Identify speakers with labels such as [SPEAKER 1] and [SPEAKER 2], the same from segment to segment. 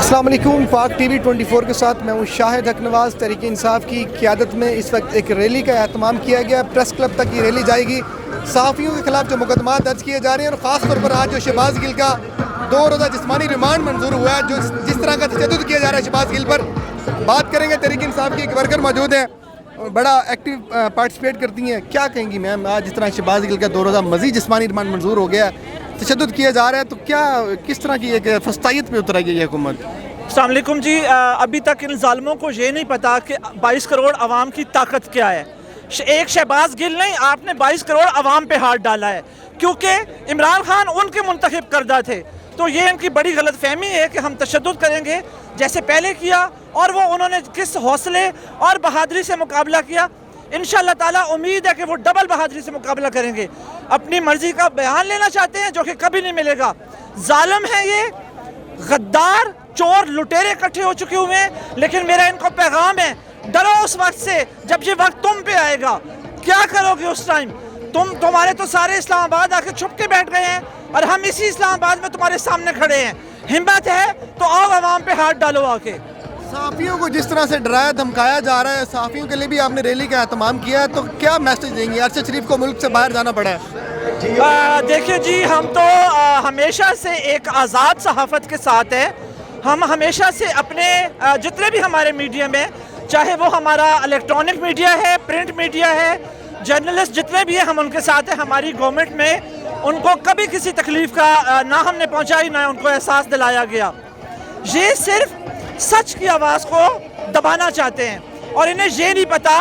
[SPEAKER 1] अस्सलाम वालेकुम। पाक टीवी 24 के साथ मैं हूँ शाहिद हक नवाज़। तहरीक इंसाफ की क़यादत में इस वक्त एक रैली का एहतमाम किया गया। प्रेस क्लब तक ये रैली जाएगी। सहाफ़ियों के खिलाफ जो मुकदमा दर्ज किए जा रहे हैं और ख़ास तौर पर आज जो शहबाज गिल का 2 रोज़ा जिस्मानी रिमांड मंजूर हुआ है, जो जिस तरह का तशद्दुद किया जा रहा है शहबाज गिल पर, बात करेंगे। तहरीक इंसाफ की एक वर्कर मौजूद है, बड़ा एक्टिव पार्टिसिपेट करती हैं। क्या कहेंगी मैम, आज जिस तरह शहबाज गिल का 2 रोज़ा मज़ीद जिस्मानी रिमांड मंजूर हो गया, तशद्दुद किया जा रहा है, तो क्या किस तरह की एक फस्तायत पे उतरेगी ये हुकूमत?
[SPEAKER 2] अस्सलाम वालेकुम जी। अभी तक इन ज़ालिमों को ये नहीं पता कि 22 करोड़ आवाम की ताकत क्या है। एक शहबाज गिल नहीं, आपने 22 करोड़ आवाम पे हाथ डाला है, क्योंकि इमरान खान उनके मुंतखब करदा थे। तो ये इनकी बड़ी गलत फहमी है कि हम तशद्दुद करेंगे जैसे पहले किया, और वो उन्होंने किस हौसले और बहादुरी से मुकाबला किया। इंशाअल्लाह ताला उम्मीद है कि वो डबल बहादुरी से मुकाबला करेंगे। अपनी मर्जी का बयान लेना चाहते हैं जो कि कभी नहीं मिलेगा। जालिम है ये, गद्दार, चोर, लुटेरे इकट्ठे हो चुके हुए हैं। लेकिन मेरा इनको पैगाम है, डरो उस वक्त से जब ये वक्त तुम पे आएगा। क्या करोगे उस टाइम? तुम्हारे तो सारे इस्लामाबाद आके छुप के बैठ गए हैं, और हम इसी इस्लामाबाद में तुम्हारे सामने खड़े हैं। हिम्मत है तो आओ आवाम पे हाथ डालो आके।
[SPEAKER 1] सहाफ़ियों को जिस तरह से डराया धमकाया जा रहा है, सहाफ़ियों के लिए भी आपने रैली का एहतमाम किया है, तो क्या मैसेज देंगे? अरशद शरीफ को मुल्क से बाहर जाना पड़ा है।
[SPEAKER 2] देखिए जी, हम तो हमेशा से एक आज़ाद सहाफ़त के साथ है। हम हमेशा से अपने जितने भी हमारे मीडिया में, चाहे वो हमारा इलेक्ट्रॉनिक मीडिया है, प्रिंट मीडिया है, जर्नलिस्ट जितने भी हैं, हम उनके साथ हैं। हमारी गवर्नमेंट में उनको कभी किसी तकलीफ़ का ना हमने पहुँचाई, ना उनको एहसास दिलाया गया। ये सिर्फ सच की आवाज़ को दबाना चाहते हैं, और इन्हें ये नहीं पता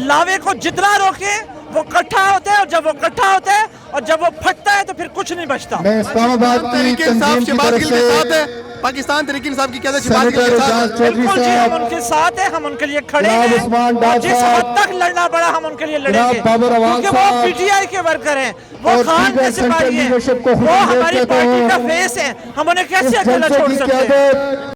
[SPEAKER 2] लावे को जितना रोके वो इकट्ठा होता है, और जब वो इकट्ठा होता है और जब वो फटता है तो फिर कुछ नहीं बचता।
[SPEAKER 1] तहरीक इंसाफ शहबाज गिल के साथ है, पाकिस्तान तहरीक इंसाफ की क्या शहबाज गिल के साथ?
[SPEAKER 2] बिल्कुल जी, हम उनके साथ हैं, हम उनके लिए खड़े हैं, और जिस हद तक लड़ना पड़ा हम उनके लिए लड़ेंगे, क्योंकि वो पीटीआई के वर्कर हैं, वो खान के सिपाही हैं, वो हमारी पार्टी का फेस है। हम उन्हें कैसे अकेला छोड़ सकते हैं?